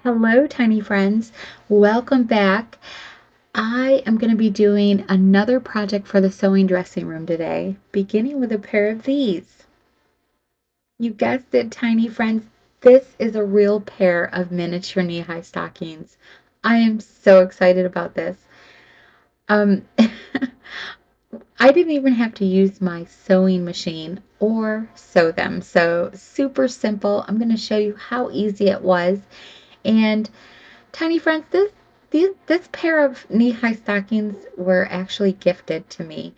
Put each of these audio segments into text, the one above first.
Hello, tiny friends. Welcome back. I am going to be doing another project for the sewing dressing room today, beginning with a pair of these. You guessed it, tiny friends. This is a real pair of miniature knee-high stockings. I am so excited about this. Um, I didn't even have to use my sewing machine or sew them. So super simple. I'm going to show you how easy it was. And tiny friends, this pair of knee-high stockings were actually gifted to me.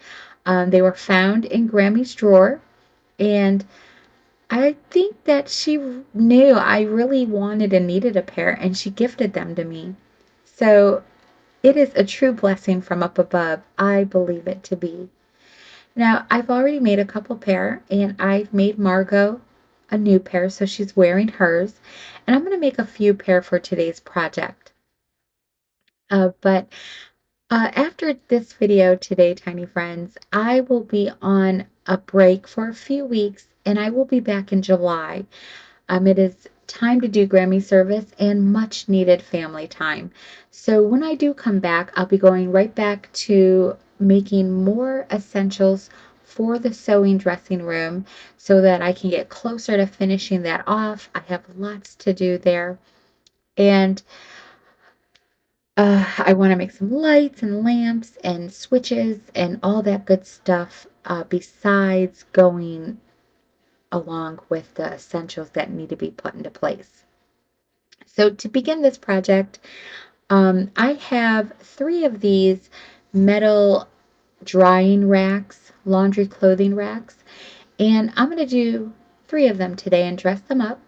They were found in Grammy's drawer, and I think that she knew I really wanted and needed a pair, and she gifted them to me. So it is a true blessing from up above. I believe it to be. Now, I've already made a couple pair, and I've made Margot a new pair, so she's wearing hers. And I'm going to make a few pair for today's project. But after this video today, tiny friends, I will be on a break for a few weeks and I will be back in July. It is time to do Grammy service and much needed family time. So when I do come back, I'll be going right back to making more essentials for the sewing dressing room so that I can get closer to finishing that off. I have lots to do there. And I want to make some lights and lamps and switches and all that good stuff besides going along with the essentials that need to be put into place. So to begin this project, I have 3 of these metal drying racks, laundry clothing racks, and I'm going to do 3 of them today and dress them up.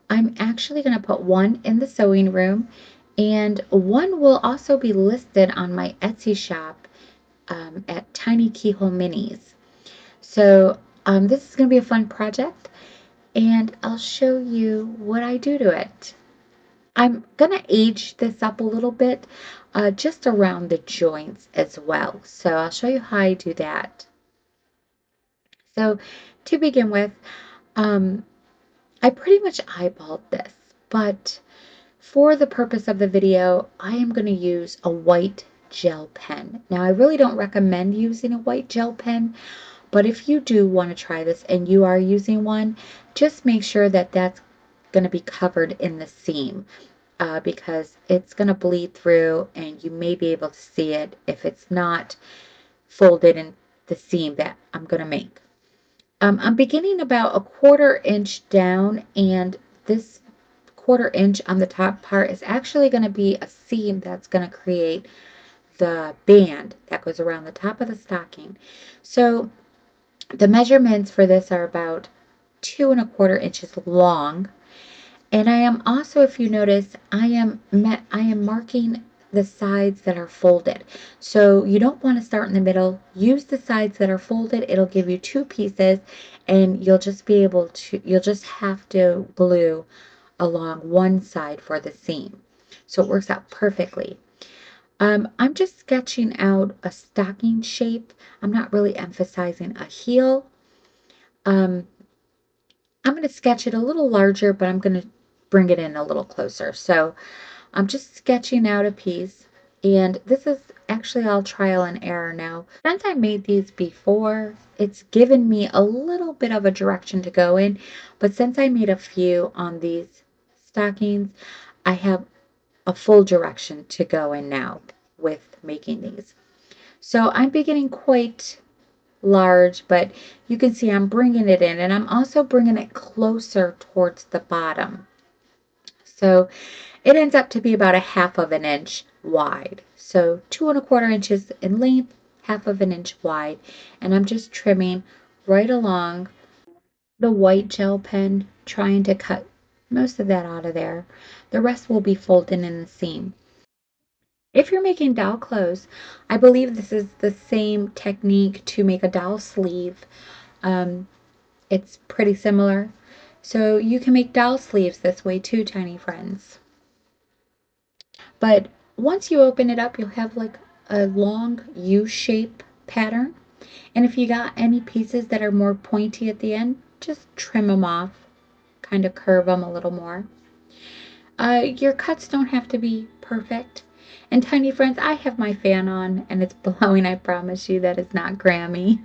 I'm actually going to put one in the sewing room, and one will also be listed on my Etsy shop at TinyKeyHoleMinis. So this is going to be a fun project, and I'll show you what I do to it. I'm going to age this up a little bit, just around the joints as well. So I'll show you how I do that. So to begin with, um, I pretty much eyeballed this, but for the purpose of the video, I am going to use a white gel pen. Now, I really don't recommend using a white gel pen, but if you do want to try this and you are using one, just make sure that that's going to be covered in the seam because it's going to bleed through and you may be able to see it if it's not folded in the seam that I'm going to make. I'm beginning about a 1/4 inch down, and this 1/4 inch on the top part is actually going to be a seam that's going to create the band that goes around the top of the stocking. So the measurements for this are about 2 1/4 inches long. And I am also, if you notice, I am marking the sides that are folded. So you don't want to start in the middle. Use the sides that are folded. It'll give you 2 pieces, and you'll just have to glue along one side for the seam. So it works out perfectly. I'm just sketching out a stocking shape. I'm not really emphasizing a heel. Um, I'm going to sketch it a little larger, but I'm going to bring it in a little closer. So I'm just sketching out a piece, and this is actually all trial and error now. Since I made these before, it's given me a little bit of a direction to go in, but since I made a few on these stockings, I have a full direction to go in now with making these. So I'm beginning quite large, but you can see I'm bringing it in, and I'm also bringing it closer towards the bottom. So it ends up to be about a 1/2 of an inch wide. So 2 1/4 inches in length, 1/2 of an inch wide, and I'm just trimming right along the white gel pen, trying to cut most of that out of there. The rest will be folded in the seam. If you're making doll clothes, I believe this is the same technique to make a doll sleeve. Um, it's pretty similar. So you can make doll sleeves this way too, tiny friends. But once you open it up, you'll have like a long U-shape pattern. And if you got any pieces that are more pointy at the end, just trim them off, kind of curve them a little more. Your cuts don't have to be perfect. And tiny friends, I have my fan on and it's blowing. I promise you that is not Grammy.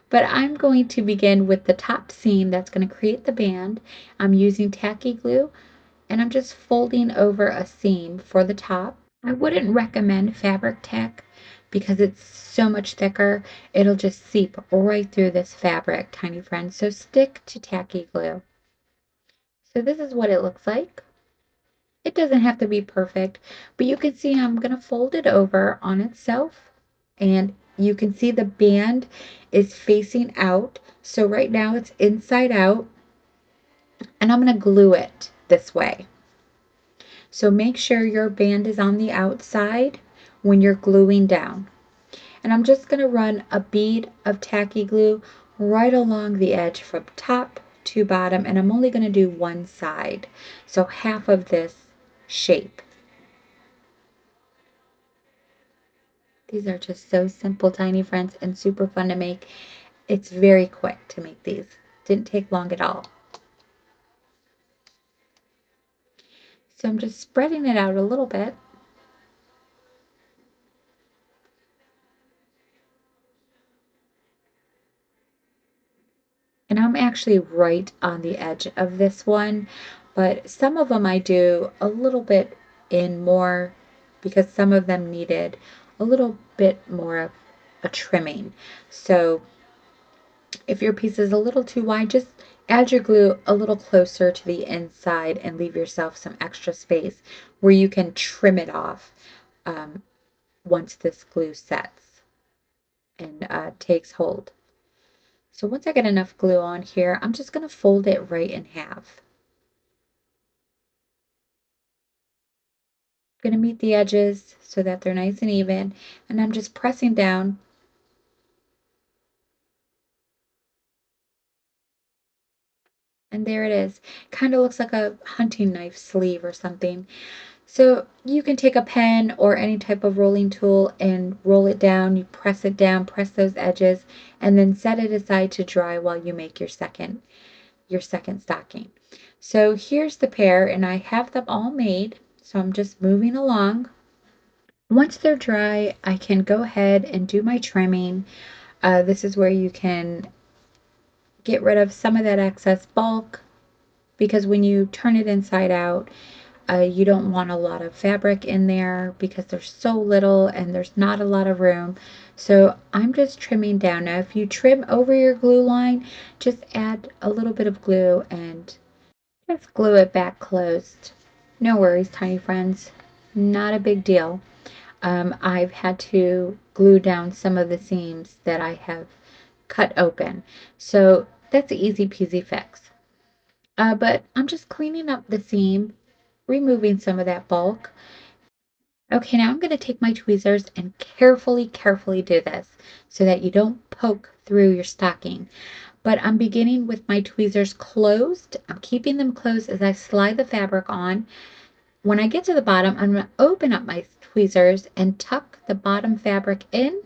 But I'm going to begin with the top seam that's going to create the band. I'm using tacky glue and I'm just folding over a seam for the top. I wouldn't recommend fabric tack because it's so much thicker. It'll just seep right through this fabric, tiny friends. So stick to tacky glue. So this is what it looks like. It doesn't have to be perfect, but you can see I'm going to fold it over on itself and you can see the band is facing out. So right now it's inside out and I'm going to glue it this way. So make sure your band is on the outside when you're gluing down. And I'm just going to run a bead of tacky glue right along the edge from top to bottom, and I'm only going to do one side, so half of this shape. These are just so simple, tiny friends, and super fun to make. It's very quick to make these. Didn't take long at all. So I'm just spreading it out a little bit. And I'm actually right on the edge of this one, but some of them I do a little bit in more because some of them needed a little bit more of a trimming. So if your piece is a little too wide, just add your glue a little closer to the inside and leave yourself some extra space where you can trim it off once this glue sets and takes hold. So once I get enough glue on here, I'm just going to fold it right in half. I'm going to meet the edges so that they're nice and even, and I'm just pressing down. And there it is. Kind of looks like a hunting knife sleeve or something. So you can take a pen or any type of rolling tool and roll it down. You press it down, press those edges, and then set it aside to dry while you make your second stocking. So here's the pair, and I have them all made. So I'm just moving along. Once they're dry, I can go ahead and do my trimming. This is where you can get rid of some of that excess bulk because when you turn it inside out, you don't want a lot of fabric in there because there's so little and there's not a lot of room. So I'm just trimming down. Now, if you trim over your glue line, just add a little bit of glue and just glue it back closed. No worries, tiny friends. Not a big deal. I've had to glue down some of the seams that I have cut open. So that's an easy peasy fix. But I'm just cleaning up the seam, removing some of that bulk. Okay, now I'm going to take my tweezers and carefully do this so that you don't poke through your stocking. But I'm beginning with my tweezers closed. I'm keeping them closed as I slide the fabric on. When I get to the bottom, I'm going to open up my tweezers and tuck the bottom fabric in,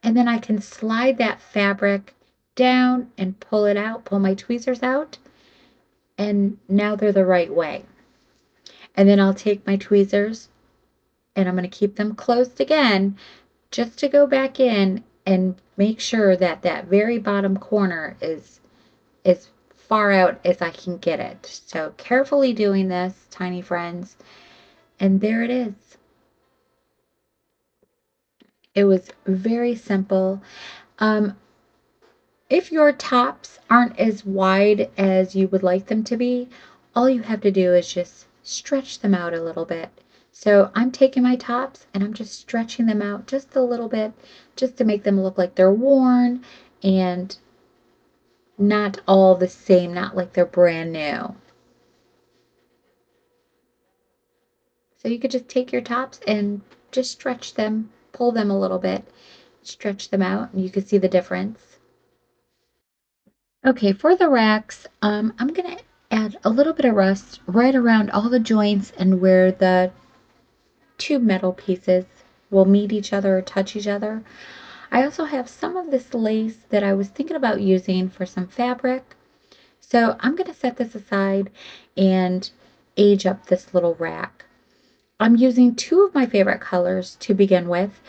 and then I can slide that fabric down and pull it out, pull my tweezers out, and now they're the right way. And then I'll take my tweezers and I'm going to keep them closed again just to go back in and make sure that that very bottom corner is as far out as I can get it. So carefully doing this, tiny friends, and there it is. It was very simple. Um, if your tops aren't as wide as you would like them to be, all you have to do is just stretch them out a little bit. So I'm taking my tops and I'm just stretching them out just a little bit just to make them look like they're worn and not all the same, not like they're brand new. So you could just take your tops and just stretch them, pull them a little bit, stretch them out, and you can see the difference. Okay, for the racks, I'm gonna add a little bit of rust right around all the joints and where the two metal pieces will meet each other or touch each other. I also have some of this lace that I was thinking about using for some fabric. So I'm gonna set this aside and age up this little rack. I'm using two of my favorite colors to begin with,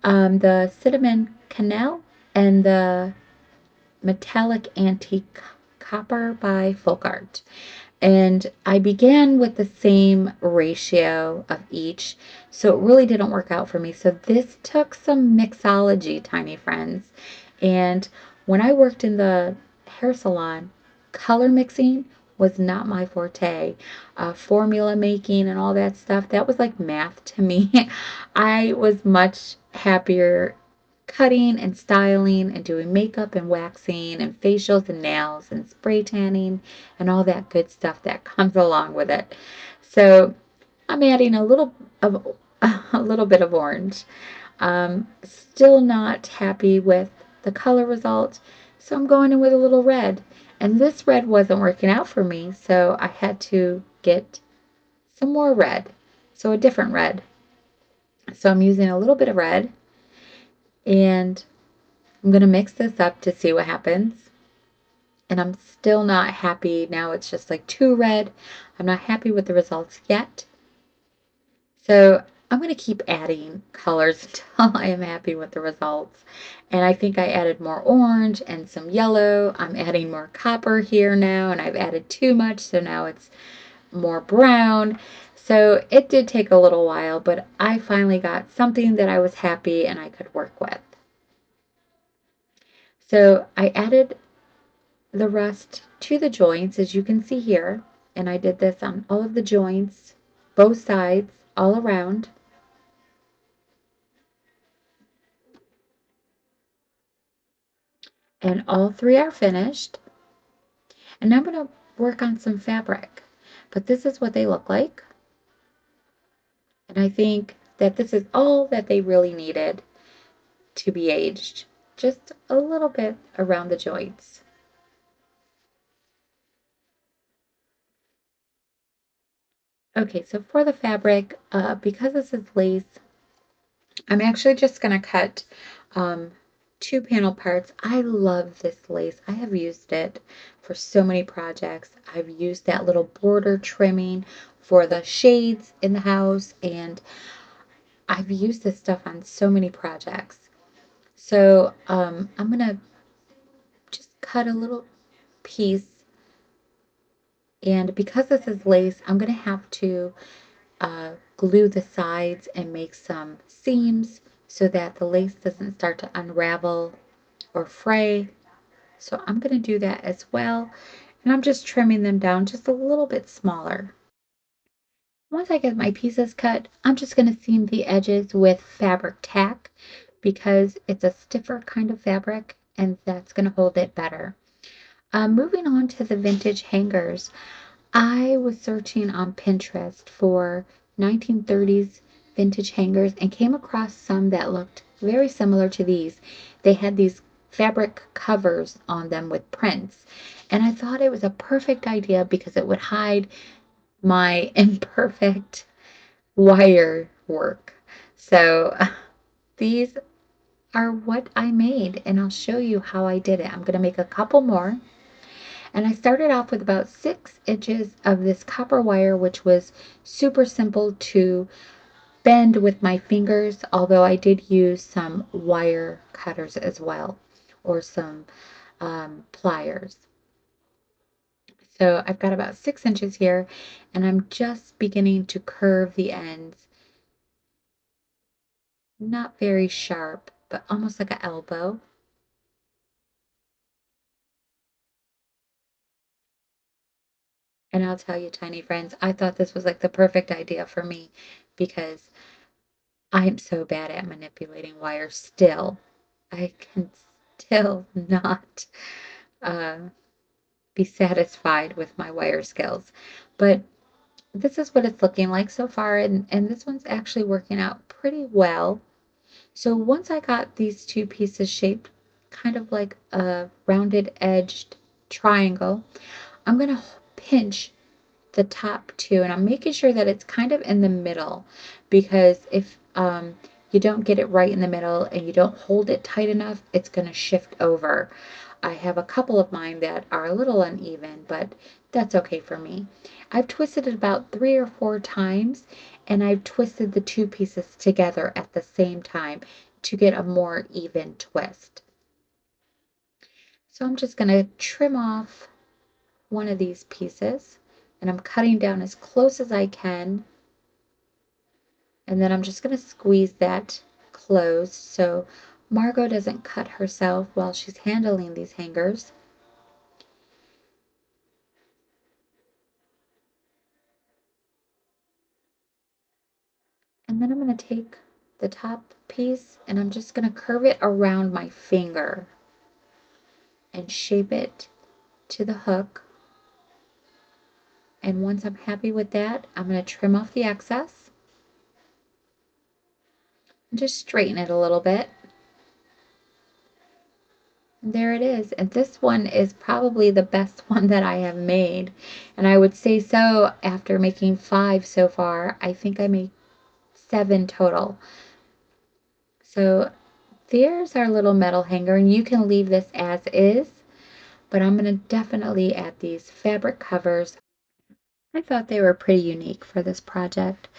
the cinnamon cannelle and the metallic antique copper by Folk Art. And I began with the same ratio of each, so it really didn't work out for me. So this took some mixology, tiny friends. And when I worked in the hair salon, color mixing was not my forte. Formula making and all that stuff, that was like math to me. I was much happier cutting and styling and doing makeup and waxing and facials and nails and spray tanning and all that good stuff that comes along with it. So I'm adding of a little bit of orange. Still not happy with the color result, so I'm going in with a little red. And this red wasn't working out for me, so I had to get some more red. So a different red. So I'm using a little bit of red, and I'm going to mix this up to see what happens. And I'm still not happy. Now it's just like too red. I'm not happy with the results yet. So I'm going to keep adding colors until I am happy with the results. And I think I added more orange and some yellow. I'm adding more copper here now, and I've added too much, so now it's more brown. So it did take a little while, but I finally got something that I was happy and I could work with. So I added the rest to the joints, as you can see here, and I did this on all of the joints, both sides, all around. And all three are finished. And now I'm going to work on some fabric. But this is what they look like. And I think that this is all that they really needed to be aged. Just a little bit around the joints. Okay, so for the fabric, because this is lace, I'm actually just going to cut um, two panel parts. I love this lace. I have used it for so many projects. I've used that little border trimming for the shades in the house, and I've used this stuff on so many projects. So I'm going to just cut a little piece, and because this is lace, I'm going to have to glue the sides and make some seams so that the lace doesn't start to unravel or fray. So I'm going to do that as well. And I'm just trimming them down just a little bit smaller. Once I get my pieces cut, I'm just going to seam the edges with fabric tack because it's a stiffer kind of fabric and that's going to hold it better. Moving on to the vintage hangers, I was searching on Pinterest for 1930s vintage hangers and came across some that looked very similar to these. They had these fabric covers on them with prints, and I thought it was a perfect idea because it would hide my imperfect wire work. So these are what I made, and I'll show you how I did it. I'm going to make a couple more. And I started off with about 6 inches of this copper wire, which was super simple to bend with my fingers, although I did use some wire cutters as well, or some pliers. So I've got about 6 inches here, and I'm just beginning to curve the ends. Not very sharp, but almost like an elbow. And I'll tell you, tiny friends, I thought this was like the perfect idea for me because I'm so bad at manipulating wires still. I can still not uh, be satisfied with my wire skills. But this is what it's looking like so far, and this one's actually working out pretty well. So once I got these two pieces shaped kind of like a rounded edged triangle, I'm going to pinch the top two, and I'm making sure that it's kind of in the middle because if you don't get it right in the middle and you don't hold it tight enough, it's going to shift over. I have a couple of mine that are a little uneven, but That's okay for me. I've twisted it about 3 or 4 times, and I've twisted the two pieces together at the same time to get a more even twist. So I'm just going to trim off one of these pieces, and I'm cutting down as close as I can, and then I'm just going to squeeze that closed so Margot doesn't cut herself while she's handling these hangers. And then I'm going to take the top piece and I'm just going to curve it around my finger and shape it to the hook. And once I'm happy with that, I'm going to trim off the excess and just straighten it a little bit. And there it is. And this one is probably the best one that I have made. And I would say so after making 5 so far. I think I made 7 total. So there's our little metal hanger, and you can leave this as is, but I'm going to definitely add these fabric covers. I thought they were pretty unique for this project.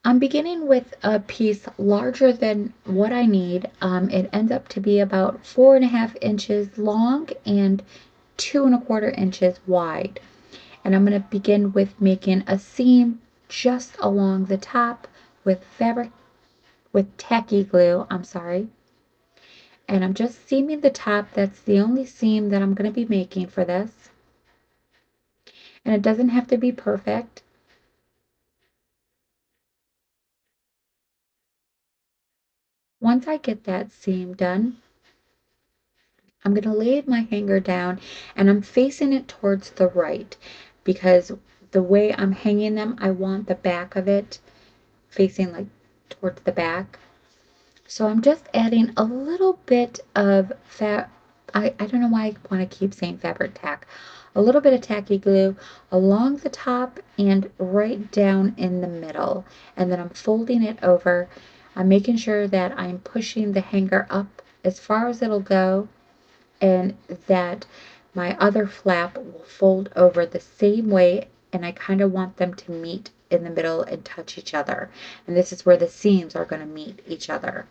I'm beginning with a piece larger than what I need. It ends up to be about 4.5 inches long and 2.25 inches wide. And I'm going to begin with making a seam just along the top with tacky glue, and I'm just seaming the top. That's the only seam that I'm going to be making for this. And it doesn't have to be perfect. Once I get that seam done, I'm going to lay my hanger down and I'm facing it towards the right because the way I'm hanging them, I want the back of it facing like towards the back. So I'm just adding a little bit of I don't know why I want to keep saying fabric tack. A little bit of tacky glue along the top and right down in the middle. And then I'm folding it over. I'm making sure that I'm pushing the hanger up as far as it'll go and that my other flap will fold over the same way, and I kind of want them to meet in the middle and touch each other. And this is where the seams are going to meet each other.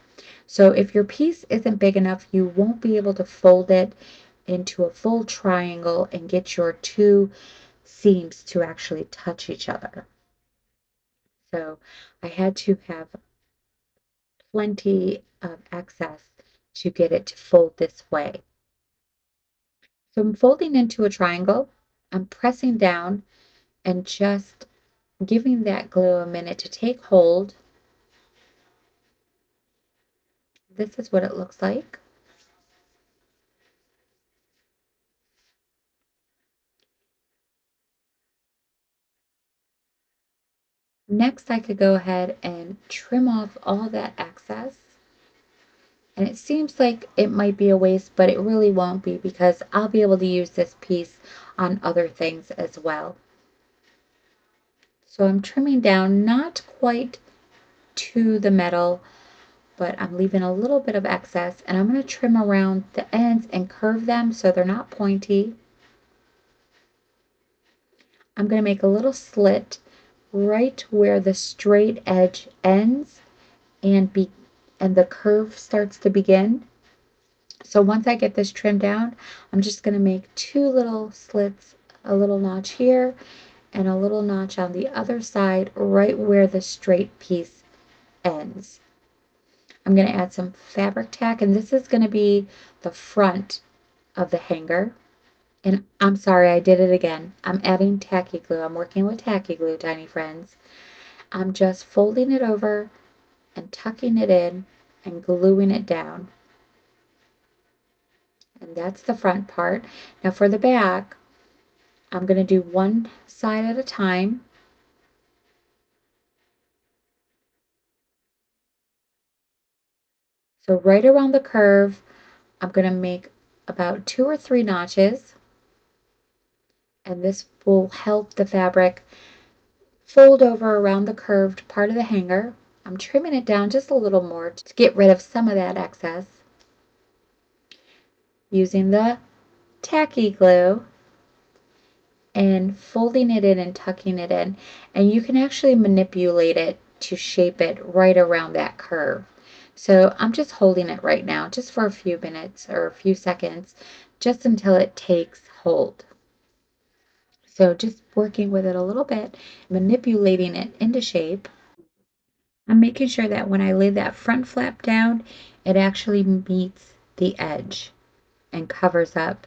So if your piece isn't big enough, you won't be able to fold it into a full triangle and get your two seams to actually touch each other. So I had to have plenty of excess to get it to fold this way. So I'm folding into a triangle, I'm pressing down and just giving that glue a minute to take hold. This is what it looks like. Next, I could go ahead and trim off all that excess. And it seems like it might be a waste, but it really won't be because I'll be able to use this piece on other things as well. So I'm trimming down, not quite to the metal, but I'm leaving a little bit of excess, and I'm going to trim around the ends and curve them so they're not pointy. I'm going to make a little slit right where the straight edge ends and the curve starts to begin. So once I get this trimmed down, I'm just going to make 2 little slits, a little notch here and a little notch on the other side right where the straight piece ends. I'm going to add some fabric tack, and this is going to be the front of the hanger. And I'm sorry, I did it again. I'm adding tacky glue. I'm working with tacky glue, tiny friends. I'm just folding it over and tucking it in and gluing it down. And that's the front part. Now for the back, I'm going to do one side at a time. So right around the curve, I'm going to make about 2 or 3 notches. And this will help the fabric fold over around the curved part of the hanger. I'm trimming it down just a little more to get rid of some of that excess using the tacky glue. and folding it in and tucking it in. And you can actually manipulate it to shape it right around that curve. So I'm just holding it right now, just for a few minutes or a few seconds, just until it takes hold. So just working with it a little bit, manipulating it into shape. I'm making sure that when I lay that front flap down, it actually meets the edge and covers up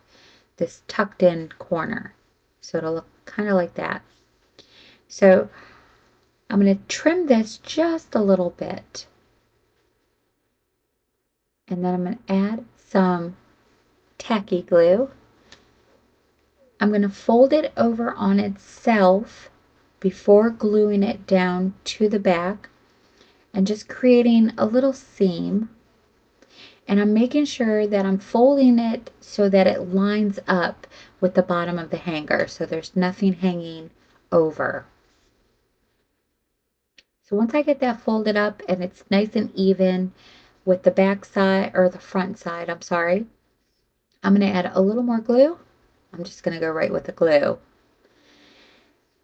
this tucked in corner. So it'll look kind of like that. So I'm going to trim this just a little bit. And then I'm going to add some tacky glue. I'm going to fold it over on itself before gluing it down to the back and just creating a little seam. And I'm making sure that I'm folding it so that it lines up with the bottom of the hanger, so there's nothing hanging over. So once I get that folded up and it's nice and even with the back side, or the front side, I'm sorry, I'm going to add a little more glue. I'm just going to go right with the glue.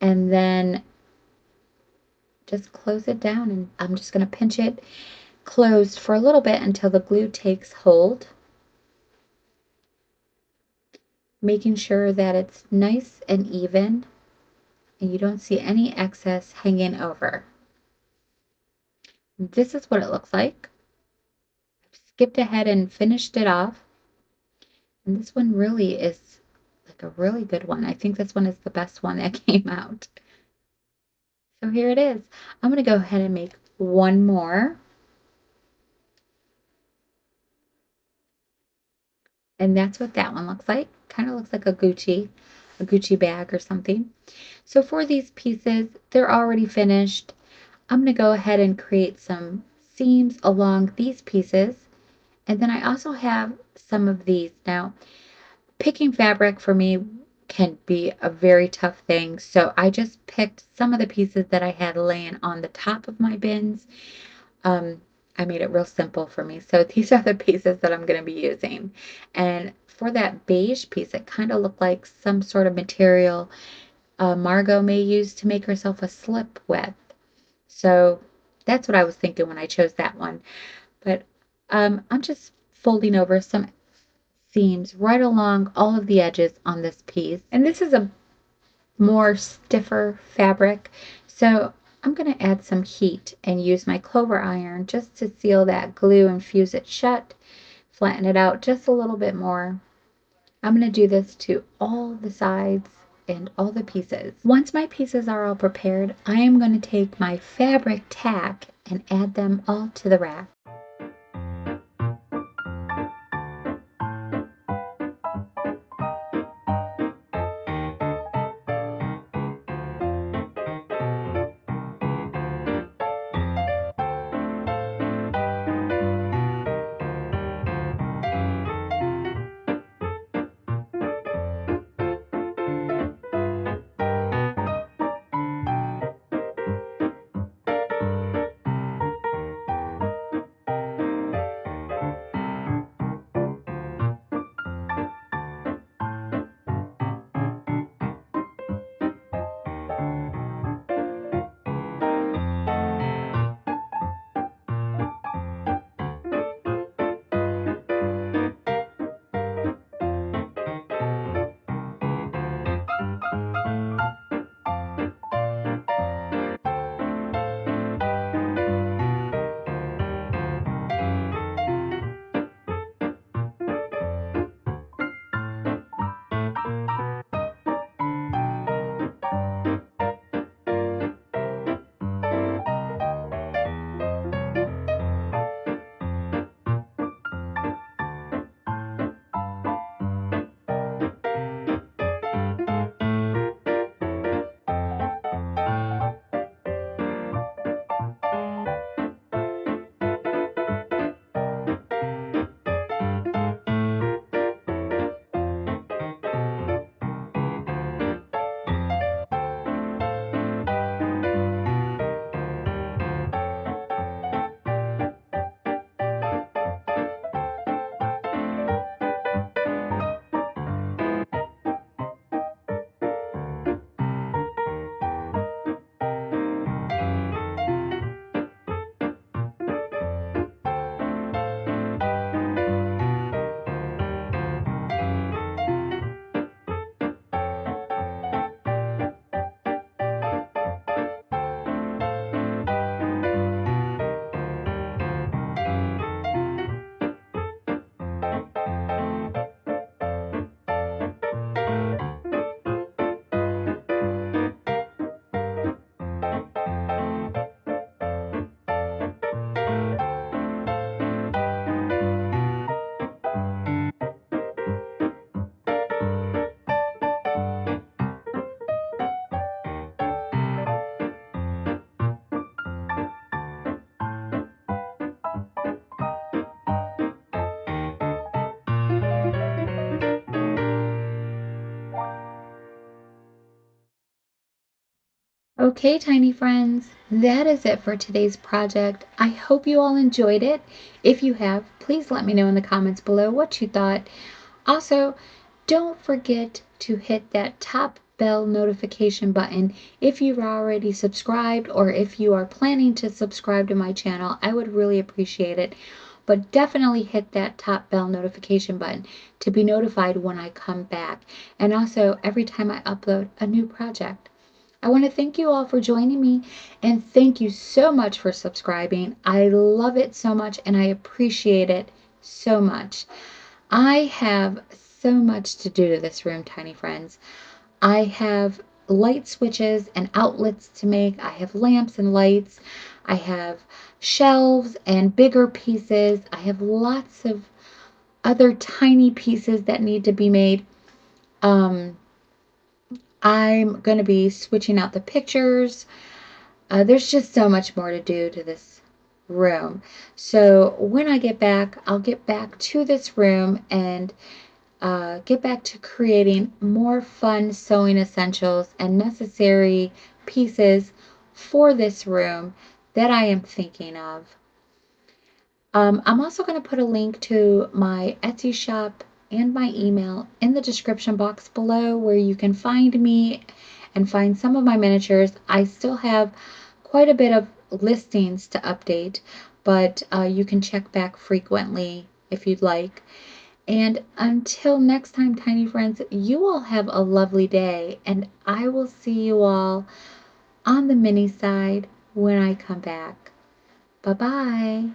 And then just close it down, and I'm just going to pinch it closed for a little bit until the glue takes hold, making sure that it's nice and even and you don't see any excess hanging over. This is what it looks like. I've skipped ahead and finished it off. And this one really is like a really good one. I think this one is the best one that came out. So here it is. I'm going to go ahead and make one more. And that's what that one looks like. Kind of looks like a Gucci bag or something. So for these pieces, they're already finished. I'm going to go ahead and create some seams along these pieces. And then I also have some of these. Now, picking fabric for me can be a very tough thing. So I just picked some of the pieces that I had laying on the top of my bins. I made it real simple for me. So these are the pieces that I'm going to be using. And for that beige piece, it kind of looked like some sort of material Margot may use to make herself a slip with. So that's what I was thinking when I chose that one. But I'm just folding over some seams right along all of the edges on this piece. And this is a more stiffer fabric. So I'm going to add some heat and use my clover iron just to seal that glue and fuse it shut, flatten it out just a little bit more. I'm going to do this to all the sides and all the pieces. Once my pieces are all prepared, I am going to take my fabric tack and add them all to the rack. Okay, tiny friends, that is it for today's project. I hope you all enjoyed it. If you have, please let me know in the comments below what you thought. Also, don't forget to hit that top bell notification button if you've already subscribed, or if you are planning to subscribe to my channel. I would really appreciate it. But definitely hit that top bell notification button to be notified when I come back, and also every time I upload a new project. I want to thank you all for joining me, and thank you so much for subscribing. I love it so much and I appreciate it so much. I have so much to do to this room, tiny friends. I have light switches and outlets to make. I have lamps and lights. I have shelves and bigger pieces. I have lots of other tiny pieces that need to be made. I'm going to be switching out the pictures. There's just so much more to do to this room. So when I get back, I'll get back to this room and get back to creating more fun sewing essentials and necessary pieces for this room that I am thinking of. I'm also going to put a link to my Etsy shop and my email in the description box below, where you can find me and find some of my miniatures. I still have quite a bit of listings to update, but you can check back frequently if you'd like. And until next time, tiny friends, you all have a lovely day, and I will see you all on the mini side when I come back. Bye-bye.